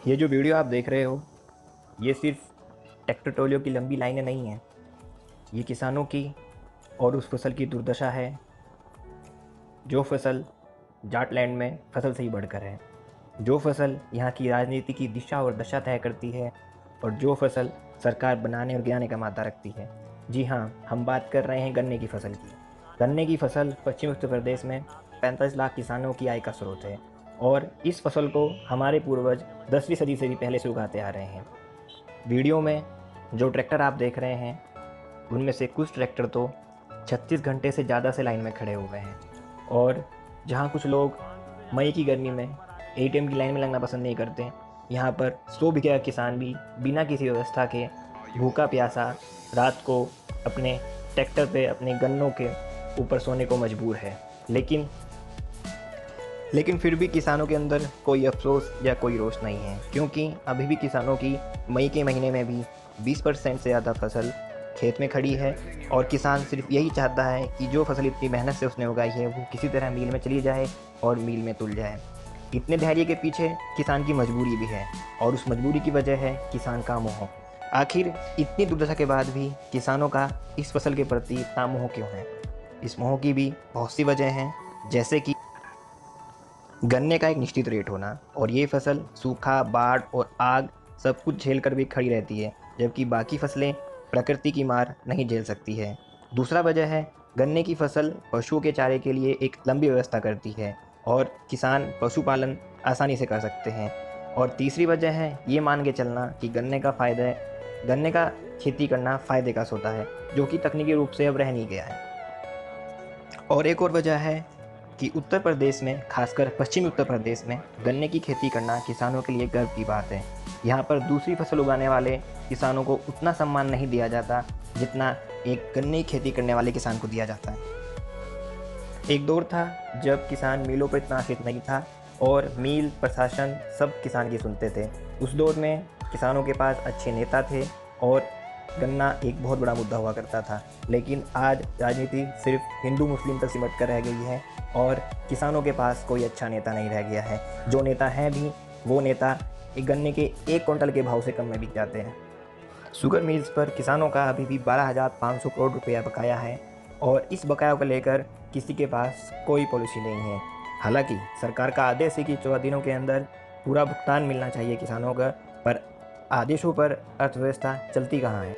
ये जो वीडियो आप देख रहे हो, ये सिर्फ ट्रैक्टर ट्रॉलियों की लंबी लाइनें नहीं हैं। ये किसानों की और उस फसल की दुर्दशा है जो फसल जाटलैंड में फसल से ही बढ़कर है, जो फसल यहाँ की राजनीति की दिशा और दशा तय करती है और जो फसल सरकार बनाने और गिराने का मादा रखती है। जी हाँ, हम बात कर रहे हैं गन्ने की फसल की। गन्ने की फसल पश्चिमी उत्तर प्रदेश में 45 लाख किसानों की आय का स्रोत है और इस फसल को हमारे पूर्वज 10वीं सदी से भी पहले से उगाते आ रहे हैं। वीडियो में जो ट्रैक्टर आप देख रहे हैं, उनमें से कुछ ट्रैक्टर तो 36 घंटे से ज़्यादा से लाइन में खड़े हुए हैं और जहाँ कुछ लोग मई की गर्मी में एटीएम की लाइन में लगना पसंद नहीं करते, यहाँ पर 100 बीघे का किसान भी बिना किसी व्यवस्था के भूखा प्यासा रात को अपने ट्रैक्टर पे अपने गन्नों के ऊपर सोने को मजबूर है। लेकिन फिर भी किसानों के अंदर कोई अफसोस या कोई रोष नहीं है, क्योंकि अभी भी किसानों की मई के महीने में भी 20% से ज़्यादा फसल खेत में खड़ी है और किसान सिर्फ यही चाहता है कि जो फसल इतनी मेहनत से उसने उगाई है वो किसी तरह मील में चली जाए और मील में तुल जाए। इतने धैर्य के पीछे किसान की मजबूरी भी है और उस मजबूरी की वजह है किसान का मोह। आखिर इतनी दुर्दशा के बाद भी किसानों का इस फसल के प्रति इतना मोह क्यों है? इस मोह की भी बहुत सी वजह हैं, जैसे कि गन्ने का एक निश्चित रेट होना और ये फसल सूखा, बाढ़ और आग सब कुछ झेल कर भी खड़ी रहती है, जबकि बाकी फसलें प्रकृति की मार नहीं झेल सकती है। दूसरा वजह है गन्ने की फसल पशुओं के चारे के लिए एक लंबी व्यवस्था करती है और किसान पशुपालन आसानी से कर सकते हैं। और तीसरी वजह है ये मान के चलना कि गन्ने का खेती करना फ़ायदे का सौदा है, जो कि तकनीकी रूप से अब रह नहीं गया है। और एक और वजह है कि उत्तर प्रदेश में, खासकर पश्चिमी उत्तर प्रदेश में गन्ने की खेती करना किसानों के लिए गर्व की बात है। यहाँ पर दूसरी फसल उगाने वाले किसानों को उतना सम्मान नहीं दिया जाता जितना एक गन्ने की खेती करने वाले किसान को दिया जाता है। एक दौर था जब किसान मिलों पर इतना आश्रित नहीं था और मिल प्रशासन सब किसान की सुनते थे। उस दौर में किसानों के पास अच्छे नेता थे और गन्ना एक बहुत बड़ा मुद्दा हुआ करता था। लेकिन आज राजनीति सिर्फ हिंदू मुस्लिम तक सिमट कर रह गई है और किसानों के पास कोई अच्छा नेता नहीं रह गया है। जो नेता हैं भी, वो नेता एक गन्ने के 1 क्विंटल के भाव से कम में बिक जाते हैं। शुगर मिल्स पर किसानों का अभी भी 12,500 करोड़ रुपया बकाया है और इस बकाया को लेकर किसी के पास कोई पॉलिसी नहीं है। हालांकि सरकार का आदेश है कि 14 दिनों के अंदर पूरा भुगतान मिलना चाहिए किसानों का, पर आदेशों पर अर्थव्यवस्था चलती कहाँ है?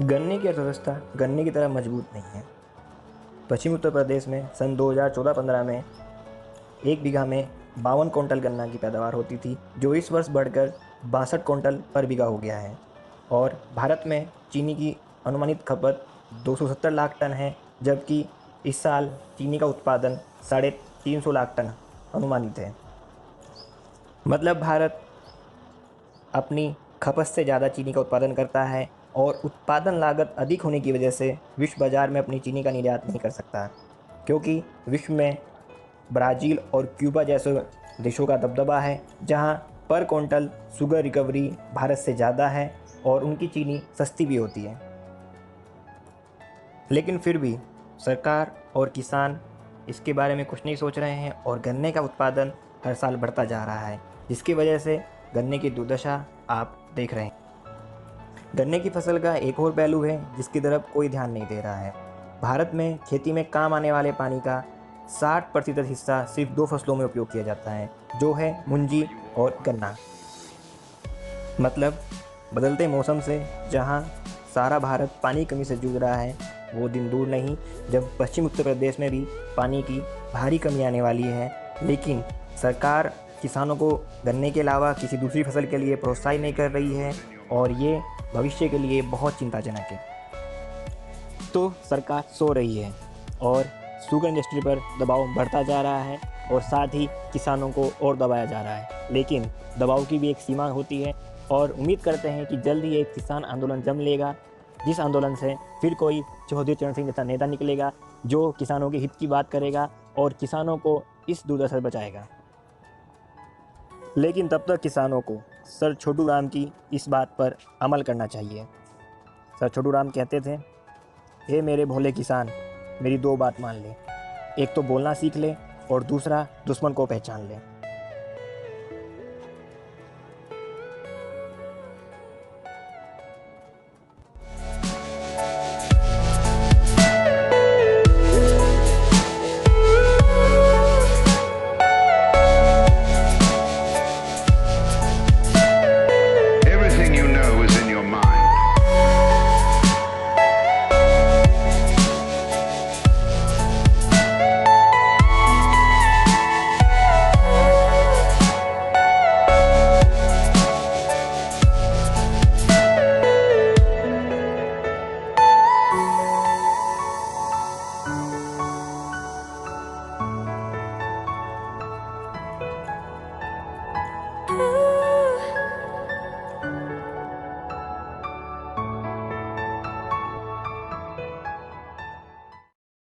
गन्ने की अर्थव्यवस्था गन्ने की तरह मजबूत नहीं है। पश्चिमी उत्तर प्रदेश में सन 2014-15 में 1 बीघा में 52 क्विंटल गन्ना की पैदावार होती थी, जो इस वर्ष बढ़कर 62 क्विंटल पर बीघा हो गया है। और भारत में चीनी की अनुमानित खपत 270 लाख टन है, जबकि इस साल चीनी का उत्पादन 350 लाख टन अनुमानित है। मतलब भारत अपनी खपत से ज़्यादा चीनी का उत्पादन करता है और उत्पादन लागत अधिक होने की वजह से विश्व बाज़ार में अपनी चीनी का निर्यात नहीं कर सकता, क्योंकि विश्व में ब्राज़ील और क्यूबा जैसे देशों का दबदबा है, जहां पर क्विंटल शुगर रिकवरी भारत से ज़्यादा है और उनकी चीनी सस्ती भी होती है। लेकिन फिर भी सरकार और किसान इसके बारे में कुछ नहीं सोच रहे हैं और गन्ने का उत्पादन हर साल बढ़ता जा रहा है, जिसकी वजह से गन्ने की दुर्दशा आप देख रहे हैं। गन्ने की फसल का एक और पहलू है जिसकी तरफ कोई ध्यान नहीं दे रहा है। भारत में खेती में काम आने वाले पानी का 60% हिस्सा सिर्फ 2 फसलों में उपयोग किया जाता है, जो है मुंजी और गन्ना। मतलब बदलते मौसम से जहां सारा भारत पानी की कमी से जूझ रहा है, वो दिन दूर नहीं जब पश्चिम उत्तर प्रदेश में भी पानी की भारी कमी आने वाली है। लेकिन सरकार किसानों को गन्ने के अलावा किसी दूसरी फसल के लिए प्रोत्साहित नहीं कर रही है और ये भविष्य के लिए बहुत चिंताजनक है। तो सरकार सो रही है और शुगर इंडस्ट्री पर दबाव बढ़ता जा रहा है और साथ ही किसानों को और दबाया जा रहा है। लेकिन दबाव की भी एक सीमा होती है और उम्मीद करते हैं कि जल्द ही एक किसान आंदोलन जम लेगा, जिस आंदोलन से फिर कोई चौधरी चरण सिंह जैसा नेता निकलेगा जो किसानों के हित की बात करेगा और किसानों को इस दुर्दशा से बचाएगा। लेकिन तब तक किसानों को सर छोटू राम की इस बात पर अमल करना चाहिए। सर छोटू राम कहते थे, हे मेरे भोले किसान, मेरी 2 बात मान ले, एक तो बोलना सीख ले और दूसरा दुश्मन को पहचान ले।